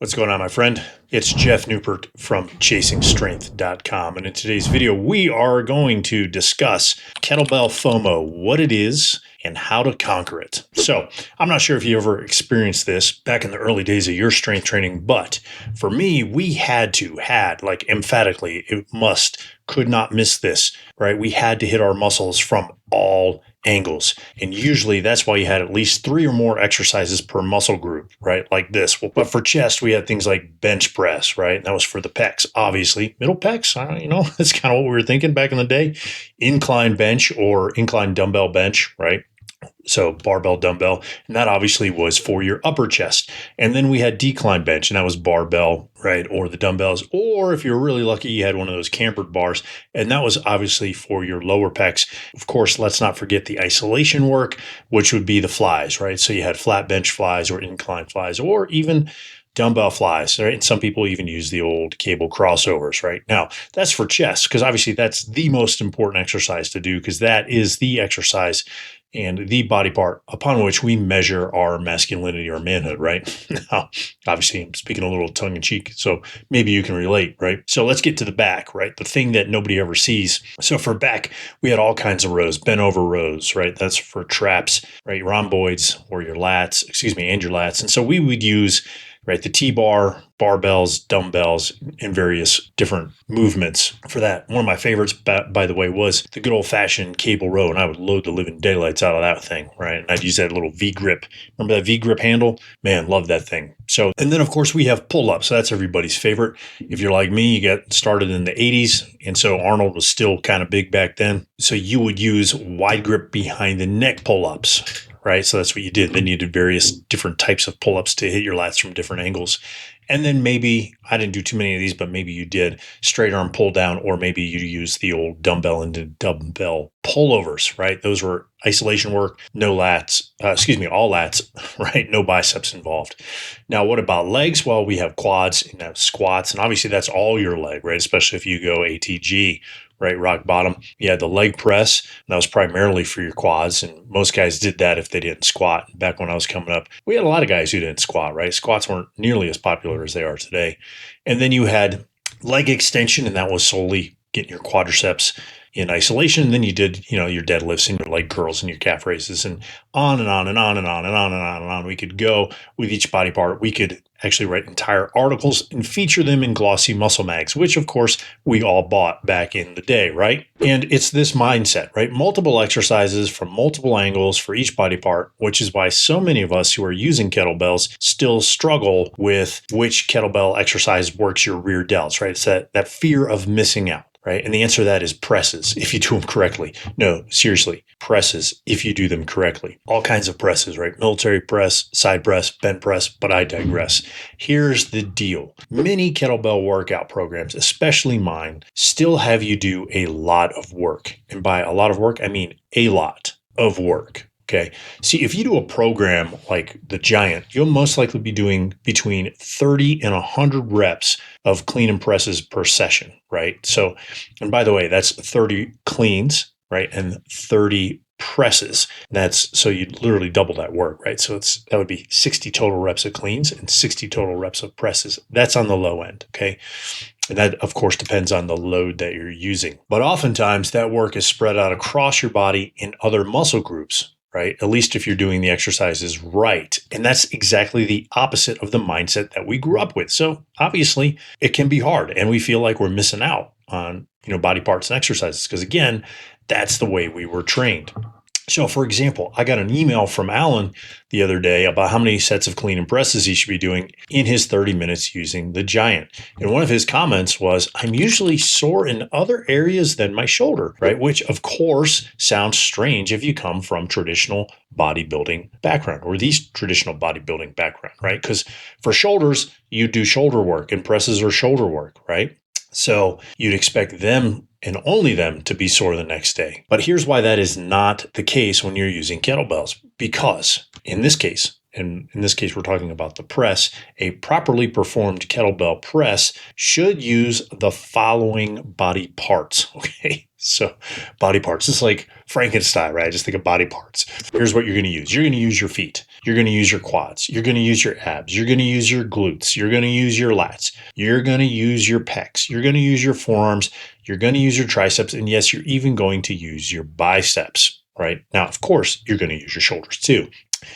What's going on, my friend? It's Jeff Newport from ChasingStrength.com. And in today's video, we are going to discuss Kettlebell FOMO, what it is, and how to conquer it. So I'm not sure if you ever experienced this back in the early days of your strength training, but for me, we had emphatically, could not miss this, right? We had to hit our muscles from all angles. And usually that's why you had at least 3 or more exercises per muscle group, right? Like this. Well, but for chest, we had things like bench press, right? And that was for the pecs, obviously. Middle pecs, that's kind of what we were thinking back in the day. Incline bench or incline dumbbell bench, right? So barbell, dumbbell, and that obviously was for your upper chest. And then we had decline bench, and that was barbell, right? Or the dumbbells. Or if you're really lucky, you had one of those cambered bars, and that was obviously for your lower pecs. Of course, let's not forget the isolation work, which would be the flies, right? So you had flat bench flies or incline flies, or even dumbbell flies, right? And some people even use the old cable crossovers, right? Now, that's for chest, because obviously that's the most important exercise to do, because that is the exercise and the body part upon which we measure our masculinity or manhood, right? Now, obviously, I'm speaking a little tongue in cheek, so maybe you can relate, right? So let's get to the back, right? The thing that nobody ever sees. So for back, we had all kinds of rows, bent over rows, right? That's for traps, right? Rhomboids or your lats, and your lats. And so we would use, right, the T-bar, barbells, dumbbells, and various different movements for that. One of my favorites, by the way, was the good old-fashioned cable row, and I would load the living daylights out of that thing, right? And I'd use that little V-grip. Remember that V-grip handle? Man, love that thing. So, and then, of course, we have pull-ups. So that's everybody's favorite. If you're like me, you got started in the 80s, and so Arnold was still kind of big back then. So you would use wide grip behind the neck pull-ups, right? So that's what you did. Then you did various different types of pull-ups to hit your lats from different angles. And then maybe, I didn't do too many of these, but maybe you did straight arm pull down, or maybe you use the old dumbbell into dumbbell pullovers, right? Those were isolation work, no lats, all lats, right? No biceps involved. Now, what about legs? Well, we have quads and squats, and obviously that's all your leg, right? Especially if you go ATG, right? Rock bottom. You had the leg press, and that was primarily for your quads. And most guys did that if they didn't squat. Back when I was coming up, we had a lot of guys who didn't squat, right? Squats weren't nearly as popular as they are today. And then you had leg extension, and that was solely getting your quadriceps in isolation. And then you did, your deadlifts and your leg curls and your calf raises, and on and on and on and on and on and on and on. We could go with each body part. We could actually write entire articles and feature them in glossy muscle mags, which of course we all bought back in the day, right? And it's this mindset, right? Multiple exercises from multiple angles for each body part, which is why so many of us who are using kettlebells still struggle with which kettlebell exercise works your rear delts, right? It's that fear of missing out. Right? And the answer to that is presses, if you do them correctly. No, seriously, presses, if you do them correctly. All kinds of presses, right? Military press, side press, bent press, but I digress. Here's the deal. Many kettlebell workout programs, especially mine, still have you do a lot of work. And by a lot of work, I mean a lot of work. Okay. See, if you do a program like the Giant, you'll most likely be doing between 30 and 100 reps of clean and presses per session, right? So, and by the way, that's 30 cleans, right? And 30 presses. So you literally double that work, right? So that would be 60 total reps of cleans and 60 total reps of presses. That's on the low end. Okay. And that, of course, depends on the load that you're using. But oftentimes that work is spread out across your body in other muscle groups, right? At least if you're doing the exercises right. And that's exactly the opposite of the mindset that we grew up with. So obviously it can be hard, and we feel like we're missing out on, body parts and exercises, because again, that's the way we were trained. So, for example, I got an email from Alan the other day about how many sets of clean and presses he should be doing in his 30 minutes using the Giant. And one of his comments was, I'm usually sore in other areas than my shoulder, right? Which, of course, sounds strange if you come from traditional bodybuilding background, or these traditional bodybuilding background, right? Because for shoulders, you do shoulder work, and presses are shoulder work, right? So you'd expect them and only them to be sore the next day. But here's why that is not the case when you're using kettlebells. Because in this case, we're talking about the press, a properly performed kettlebell press should use the following body parts, okay? So body parts, it's like Frankenstein, right? Just think of body parts. Here's what you're going to use. You're going to use your feet. You're going to use your quads. You're going to use your abs. You're going to use your glutes. You're going to use your lats. You're going to use your pecs. You're going to use your forearms. You're going to use your triceps. And yes, you're even going to use your biceps, right? Now, of course, you're going to use your shoulders too.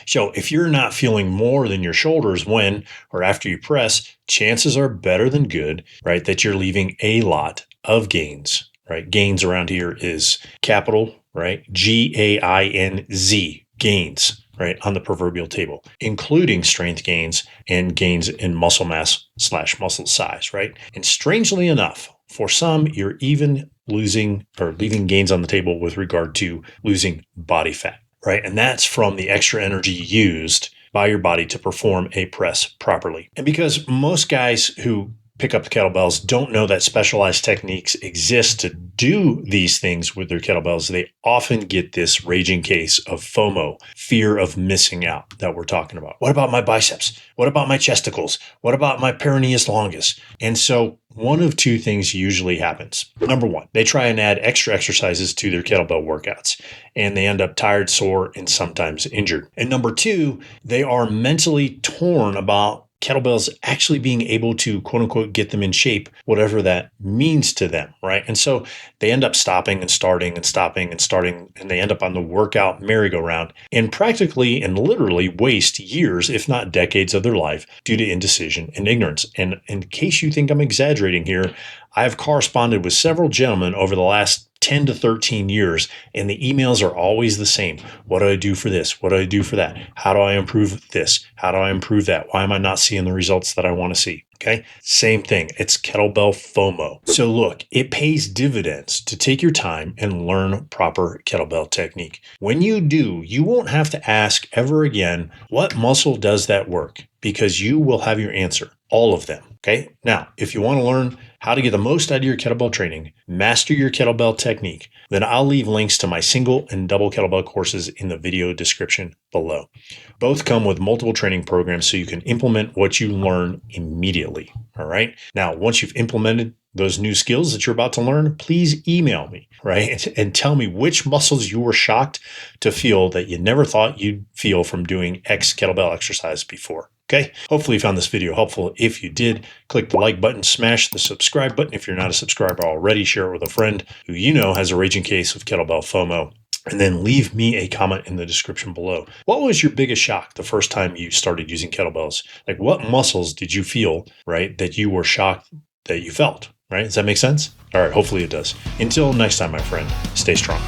So if you're not feeling more than your shoulders when or after you press, chances are better than good, right, that you're leaving a lot of gains. Right? Gains around here is capital, right? GAINZ, gains, right? On the proverbial table, including strength gains and gains in muscle mass / muscle size, right? And strangely enough, for some, you're even losing or leaving gains on the table with regard to losing body fat, right? And that's from the extra energy used by your body to perform a press properly. And because most guys who pick up the kettlebells don't know that specialized techniques exist to do these things with their kettlebells, they often get this raging case of FOMO, fear of missing out, that we're talking about. What about my biceps? What about my chesticles? What about my peroneus longus? And so one of two things usually happens. Number one, they try and add extra exercises to their kettlebell workouts, and they end up tired, sore, and sometimes injured. And number two, they are mentally torn about kettlebells actually being able to, quote unquote, get them in shape, whatever that means to them, right? And so they end up stopping and starting and stopping and starting, and they end up on the workout merry-go-round and practically and literally waste years, if not decades of their life due to indecision and ignorance. And in case you think I'm exaggerating here, I have corresponded with several gentlemen over the last 10 to 13 years, and the emails are always the same. What do I do for this? What do I do for that? How do I improve this? How do I improve that? Why am I not seeing the results that I want to see? Okay. Same thing. It's kettlebell FOMO. So look, it pays dividends to take your time and learn proper kettlebell technique. When you do, you won't have to ask ever again, what muscle does that work? Because you will have your answer, all of them. Okay. Now, if you want to learn how to get the most out of your kettlebell training, master your kettlebell technique, then I'll leave links to my single and double kettlebell courses in the video description below. Both come with multiple training programs so you can implement what you learn immediately. All right. Now, once you've implemented those new skills that you're about to learn, please email me, right? And tell me which muscles you were shocked to feel that you never thought you'd feel from doing X kettlebell exercise before. Okay. Hopefully you found this video helpful. If you did, click the like button, smash the subscribe button. If you're not a subscriber already, share it with a friend who you know has a raging case of kettlebell FOMO. And then leave me a comment in the description below. What was your biggest shock the first time you started using kettlebells? Like, what muscles did you feel, right, that you were shocked that you felt, right? Does that make sense? All right. Hopefully it does. Until next time, my friend, stay strong.